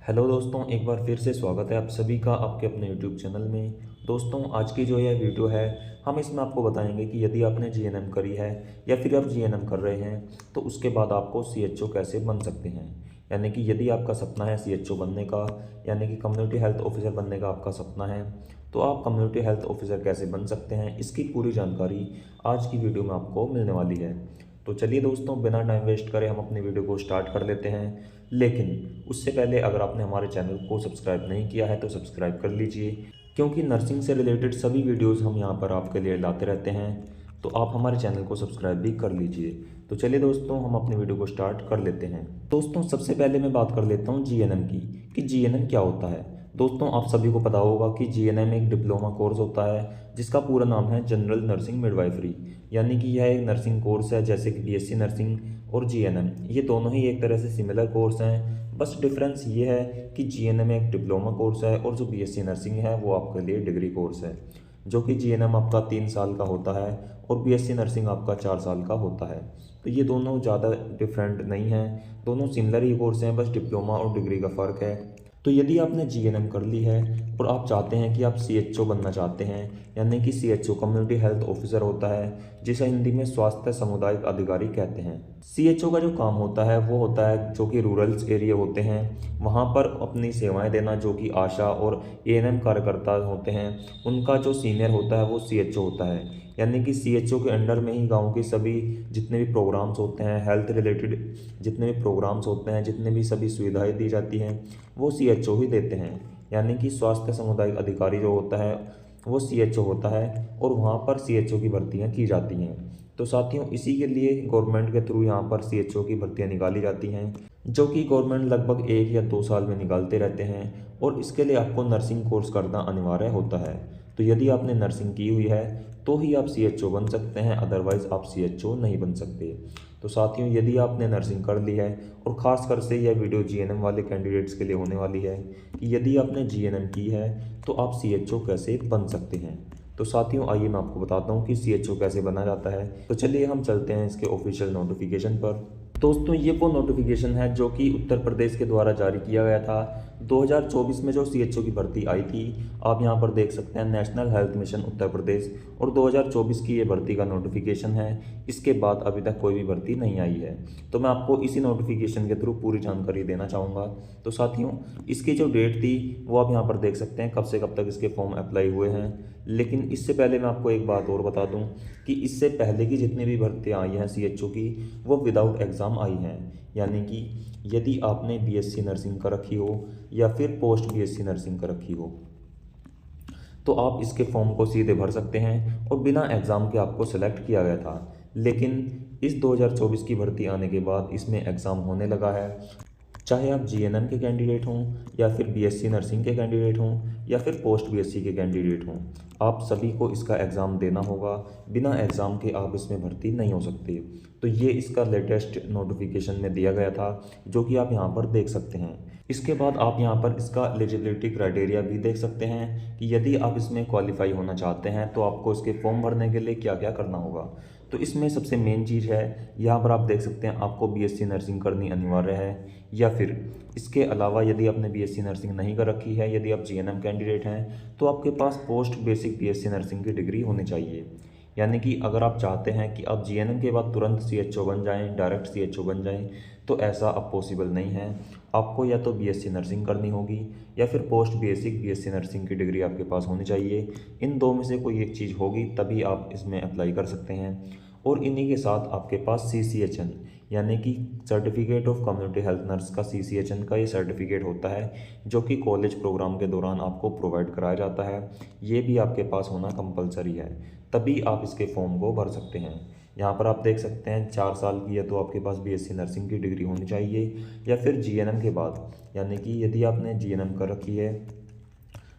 Hello दोस्तों, एक बार फिर से स्वागत है आप सभी का आपके अपने यूट्यूब चैनल में। दोस्तों, आज की जो यह वीडियो है, हम इसमें आपको बताएंगे कि यदि आपने जीएनएम करी है या फिर आप जीएनएम कर रहे हैं तो उसके बाद आपको सीएचओ कैसे बन सकते हैं। यानी कि यदि आपका सपना है सीएचओ बनने का, यानी कि कम्युनिटी हेल्थ ऑफिसर बनने का आपका सपना है, तो आप कम्युनिटी हेल्थ ऑफिसर कैसे बन सकते हैं, इसकी पूरी जानकारी आज की वीडियो में आपको मिलने वाली है। तो चलिए दोस्तों, बिना टाइम वेस्ट करे हम अपनी वीडियो को स्टार्ट कर लेते हैं। लेकिन उससे पहले अगर आपने हमारे चैनल को सब्सक्राइब नहीं किया है तो सब्सक्राइब कर लीजिए, क्योंकि नर्सिंग से रिलेटेड सभी वीडियोस हम यहाँ पर आपके लिए लाते रहते हैं। तो आप हमारे चैनल को सब्सक्राइब भी कर लीजिए। तो चलिए दोस्तों, हम अपनी वीडियो को स्टार्ट कर लेते हैं। दोस्तों, सबसे पहले मैं बात कर लेता हूँ जीएनएम की, कि जीएनएम क्या होता है। दोस्तों, आप सभी को पता होगा कि जीएनएम एक डिप्लोमा कोर्स होता है जिसका पूरा नाम है जनरल नर्सिंग मिडवाइफरी। यानी कि यह एक नर्सिंग कोर्स है, जैसे कि बीएससी नर्सिंग और जीएनएम, ये दोनों ही एक तरह से सिमिलर कोर्स हैं। बस डिफरेंस ये है कि जीएनएम एक डिप्लोमा कोर्स है और जो बीएससी नर्सिंग है वो आपके लिए डिग्री कोर्स है। जो कि जीएनएम आपका 3 साल का होता है और बीएससी नर्सिंग आपका 4 साल का होता है। तो ये दोनों ज़्यादा डिफरेंट नहीं हैं, दोनों सिमिलर ही कोर्स हैं, बस डिप्लोमा और डिग्री का फ़र्क है। तो यदि आपने जीएनएम कर ली है और आप चाहते हैं कि आप सीएचओ बनना चाहते हैं, यानी कि सीएचओ कम्युनिटी हेल्थ ऑफिसर होता है, जिसे हिंदी में स्वास्थ्य सामुदायिक अधिकारी कहते हैं। सीएचओ का जो काम होता है वो होता है जो कि रूरल्स एरिया होते हैं वहाँ पर अपनी सेवाएं देना। जो कि आशा और एएनएम कार्यकर्ता होते हैं, उनका जो सीनियर होता है वो सीएचओ होता है। यानी कि सीएचओ के अंडर में ही गांव के सभी जितने भी प्रोग्राम्स होते हैं, हेल्थ रिलेटेड जितने भी प्रोग्राम्स होते हैं, जितने भी सभी सुविधाएं दी जाती हैं, वो सीएचओ ही देते हैं। यानी कि स्वास्थ्य सामुदायिक अधिकारी जो होता है वो सीएचओ होता है और वहाँ पर सीएचओ की भर्तियाँ की जाती हैं। तो साथियों, इसी के लिए गवर्नमेंट के थ्रू यहाँ पर सीएचओ की भर्तियाँ निकाली जाती हैं, जो कि गवर्नमेंट लगभग 1 या 2 साल में निकालते रहते हैं। और इसके लिए आपको नर्सिंग कोर्स करना अनिवार्य होता है। तो यदि आपने नर्सिंग की हुई है तो ही आप सीएचओ बन सकते हैं, अदरवाइज़ आप सीएचओ नहीं बन सकते। तो साथियों, यदि आपने नर्सिंग कर ली है, और ख़ासकर से यह वीडियो जीएनएम वाले कैंडिडेट्स के लिए होने वाली है, कि यदि आपने जीएनएम की है तो आप सीएचओ कैसे बन सकते हैं। तो साथियों, आइए मैं आपको बताता हूँ कि सीएचओ कैसे बना जाता है। तो चलिए हम चलते हैं इसके ऑफिशियल नोटिफिकेशन पर। दोस्तों, ये वो नोटिफिकेशन है जो कि उत्तर प्रदेश के द्वारा जारी किया गया था 2024 में, जो सीएचओ की भर्ती आई थी। आप यहाँ पर देख सकते हैं national health mission Uttar Pradesh, और 2024 की ये भर्ती का नोटिफिकेशन है। इसके बाद अभी तक कोई भी भर्ती नहीं आई है। तो मैं आपको इसी नोटिफिकेशन के थ्रू पूरी जानकारी देना चाहूँगा। तो साथियों, इसकी जो डेट थी वो आप यहाँ पर देख सकते हैं, कब से कब तक इसके फॉर्म अप्लाई हुए हैं। लेकिन इससे पहले मैं आपको एक बात और बता दूं कि इससे पहले की जितनी भी भर्तियां आई हैं सीएचओ की, वो विदाउट एग्ज़ाम आई हैं। यानी कि यदि आपने बीएससी नर्सिंग कर रखी हो या फिर पोस्ट बीएससी नर्सिंग कर रखी हो, तो आप इसके फॉर्म को सीधे भर सकते हैं और बिना एग्ज़ाम के आपको सेलेक्ट किया गया था। लेकिन इस 2024 की भर्ती आने के बाद इसमें एग्ज़ाम होने लगा है। चाहे आप जीएनएम के कैंडिडेट हों या फिर बीएससी नर्सिंग के कैंडिडेट हों या फिर पोस्ट बीएससी के कैंडिडेट हों, आप सभी को इसका एग्ज़ाम देना होगा। बिना एग्ज़ाम के आप इसमें भर्ती नहीं हो सकते। तो ये इसका लेटेस्ट नोटिफिकेशन में दिया गया था, जो कि आप यहाँ पर देख सकते हैं। इसके बाद आप यहाँ पर इसका एलिजिबिलिटी क्राइटेरिया भी देख सकते हैं कि यदि आप इसमें क्वालिफाई होना चाहते हैं तो आपको इसके फॉर्म भरने के लिए क्या क्या करना होगा। तो इसमें सबसे मेन चीज़ है, यहाँ पर आप देख सकते हैं, आपको बीएससी नर्सिंग करनी अनिवार्य है। या फिर इसके अलावा यदि आपने बीएससी नर्सिंग नहीं कर रखी है, यदि आप जीएनएम कैंडिडेट हैं, तो आपके पास पोस्ट बेसिक बीएससी नर्सिंग की डिग्री होनी चाहिए। यानी कि अगर आप चाहते हैं कि आप जीएनएम के बाद तुरंत सीएचओ बन जाएं, डायरेक्ट सीएचओ बन जाएं, तो ऐसा अब पॉसिबल नहीं है। आपको या तो बीएससी नर्सिंग करनी होगी या फिर पोस्ट बेसिक बीएससी नर्सिंग की डिग्री आपके पास होनी चाहिए। इन दो में से कोई एक चीज़ होगी तभी आप इसमें अप्लाई कर सकते हैं। और इन्हीं के साथ आपके पास सीसीएचएन, यानी कि certificate of community health nurse का सीसीएचएन का ये सर्टिफिकेट होता है, जो कि कॉलेज प्रोग्राम के दौरान आपको प्रोवाइड कराया जाता है। ये भी आपके पास होना कंपलसरी है, तभी आप इसके फॉर्म को भर सकते हैं। यहाँ पर आप देख सकते हैं 4 साल की है तो आपके पास बीएससी नर्सिंग की डिग्री होनी चाहिए। या फिर जीएनएम के बाद, यानी कि यदि आपने जीएनएम कर रखी है,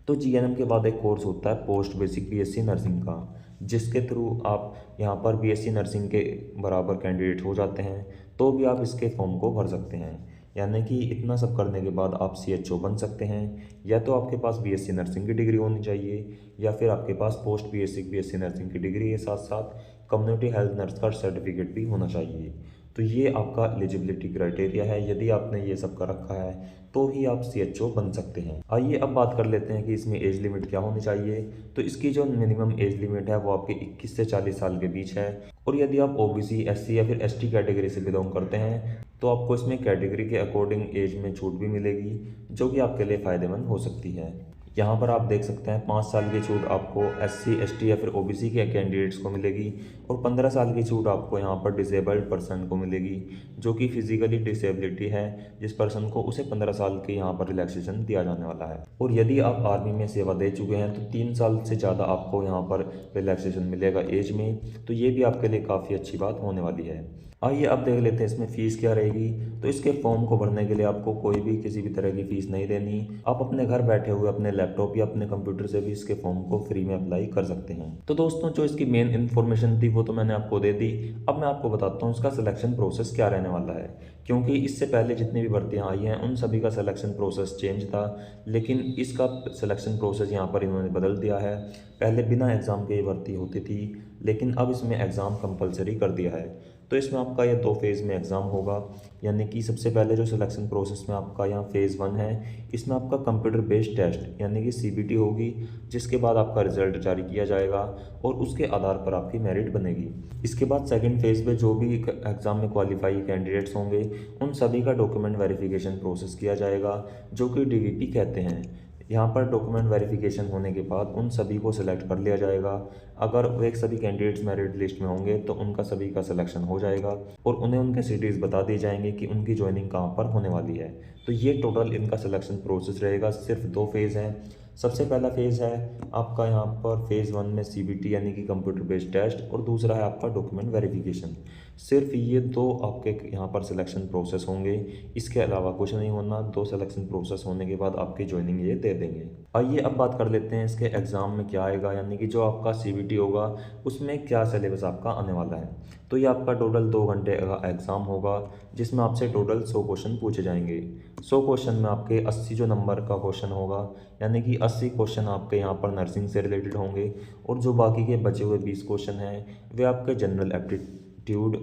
तो जीएनएम के बाद एक कोर्स होता है पोस्ट बेसिक बीएससी नर्सिंग का, जिसके थ्रू आप यहाँ पर बीएससी नर्सिंग के बराबर कैंडिडेट हो जाते हैं, तो भी आप इसके फॉर्म को भर सकते हैं। यानी कि इतना सब करने के बाद आप सीएचओ बन सकते हैं। या तो आपके पास बीएससी नर्सिंग की डिग्री होनी चाहिए, या फिर आपके पास पोस्ट बेसिक बीएससी नर्सिंग की डिग्री के साथ साथ कम्युनिटी हेल्थ नर्स का सर्टिफिकेट भी होना चाहिए। तो ये आपका एलिजिबिलिटी क्राइटेरिया है। यदि आपने ये सब कर रखा है तो ही आप CHO बन सकते हैं। आइए अब बात कर लेते हैं कि इसमें एज लिमिट क्या होनी चाहिए। तो इसकी जो मिनिमम एज लिमिट है वो आपके 21 से 40 साल के बीच है। और यदि आप OBC, SC या फिर ST कैटेगरी से बिलोंग करते हैं तो आपको इसमें कैटेगरी के अकॉर्डिंग एज में छूट भी मिलेगी, जो कि आपके लिए फ़ायदेमंद हो सकती है। यहाँ पर आप देख सकते हैं 5 साल की छूट आपको SC, ST या फिर OBC के कैंडिडेट्स को मिलेगी और 15 साल की छूट आपको यहाँ पर डिसेबल्ड पर्सन को मिलेगी, जो कि फिजिकली डिसेबिलिटी है जिस पर्सन को उसे 15 साल के यहाँ पर रिलैक्सेशन दिया जाने वाला है। और यदि आप आर्मी में सेवा दे चुके हैं तो 3 साल से ज़्यादा आपको यहाँ पर रिलैक्सेशन मिलेगा एज में, तो ये भी आपके लिए काफ़ी अच्छी बात होने वाली है। आइए अब देख लेते हैं इसमें फ़ीस क्या रहेगी। तो इसके फॉर्म को भरने के लिए आपको कोई भी किसी भी तरह की फ़ीस नहीं देनी। आप अपने घर बैठे हुए अपने लैपटॉप या अपने कंप्यूटर से भी इसके फॉर्म को फ्री में अप्लाई कर सकते हैं। तो दोस्तों, जो इसकी मेन इन्फॉर्मेशन थी वो तो मैंने आपको दे दी। अब मैं आपको बताता हूँ इसका सिलेक्शन प्रोसेस क्या रहने वाला है, क्योंकि इससे पहले जितनी भी भर्तियाँ आई हैं उन सभी का सिलेक्शन प्रोसेस चेंज था, लेकिन इसका सिलेक्शन प्रोसेस यहाँ पर इन्होंने बदल दिया है। पहले बिना एग्ज़ाम के ये भर्ती होती थी, लेकिन अब इसमें एग्ज़ाम कंपलसरी कर दिया है। तो इसमें आपका ये 2 फेज़ में एग्ज़ाम होगा, यानी कि सबसे पहले जो सिलेक्शन प्रोसेस में आपका यहाँ फ़ेज़ 1 है, इसमें आपका कंप्यूटर बेस्ड टेस्ट यानी कि CBT होगी, जिसके बाद आपका रिजल्ट जारी किया जाएगा और उसके आधार पर आपकी मेरिट बनेगी। इसके बाद सेकंड फेज़ में जो भी एग्ज़ाम में क्वालिफाई कैंडिडेट्स होंगे उन सभी का डॉक्यूमेंट वेरिफिकेशन प्रोसेस किया जाएगा, जो कि DVP कहते हैं। यहाँ पर डॉक्यूमेंट वेरिफिकेशन होने के बाद उन सभी को सिलेक्ट कर लिया जाएगा। अगर वो एक सभी कैंडिडेट्स मेरिट लिस्ट में होंगे तो उनका सभी का सिलेक्शन हो जाएगा और उन्हें उनके सिटीज़ बता दिए जाएंगे कि उनकी ज्वाइनिंग कहाँ पर होने वाली है। तो ये टोटल इनका सिलेक्शन प्रोसेस रहेगा। सिर्फ 2 फेज़ हैं। सबसे पहला फेज़ है आपका यहाँ पर फ़ेज़ 1 में CBT यानी कि कंप्यूटर बेस्ड टेस्ट, और दूसरा है आपका डॉक्यूमेंट वेरिफिकेशन। सिर्फ ये 2 आपके यहाँ पर सिलेक्शन प्रोसेस होंगे, इसके अलावा कुछ नहीं होना। 2 सिलेक्शन प्रोसेस होने के बाद आपकी ज्वाइनिंग ये दे देंगे। आइए अब बात कर लेते हैं इसके एग्ज़ाम में क्या आएगा, यानी कि जो आपका CBT होगा उसमें क्या सिलेबस आपका आने वाला है। तो ये आपका टोटल 2 घंटे का एग्ज़ाम होगा, जिसमें आपसे टोटल 100 क्वेश्चन पूछे जाएंगे। 100 क्वेश्चन में आपके 80 जो नंबर का क्वेश्चन होगा, यानी कि 80 क्वेश्चन आपके यहाँ पर नर्सिंग से रिलेटेड होंगे, और जो बाकी के बचे हुए 20 क्वेश्चन हैं वे आपके जनरल एप्टीट्यूड,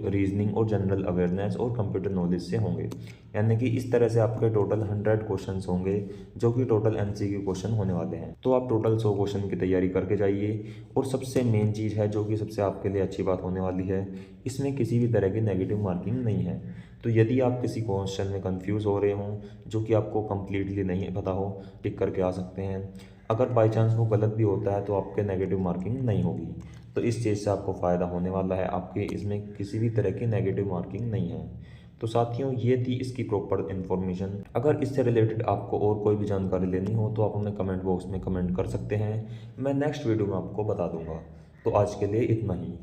रीजनिंग और जनरल अवेयरनेस और कंप्यूटर नॉलेज से होंगे। यानी कि इस तरह से आपके टोटल 100 क्वेश्चंस होंगे, जो कि टोटल MCQ क्वेश्चन होने वाले हैं। तो आप टोटल 100 क्वेश्चन की तैयारी करके जाइए। और सबसे मेन चीज़ है जो कि सबसे आपके लिए अच्छी बात होने वाली है, इसमें किसी भी तरह की नेगेटिव मार्किंग नहीं है। तो यदि आप किसी क्वेश्चन में कंफ्यूज हो रहे हों, जो कि आपको कम्प्लीटली नहीं पता हो, टिक करके आ सकते हैं। अगर बाई चांस वो गलत भी होता है तो आपके नेगेटिव मार्किंग नहीं होगी। तो इस चीज़ से आपको फ़ायदा होने वाला है, आपके इसमें किसी भी तरह की नेगेटिव मार्किंग नहीं है। तो साथियों, ये थी इसकी प्रॉपर इन्फॉर्मेशन। अगर इससे रिलेटेड आपको और कोई भी जानकारी लेनी हो तो आप हमें कमेंट बॉक्स में कमेंट कर सकते हैं, मैं नेक्स्ट वीडियो में आपको बता दूंगा। तो आज के लिए इतना ही।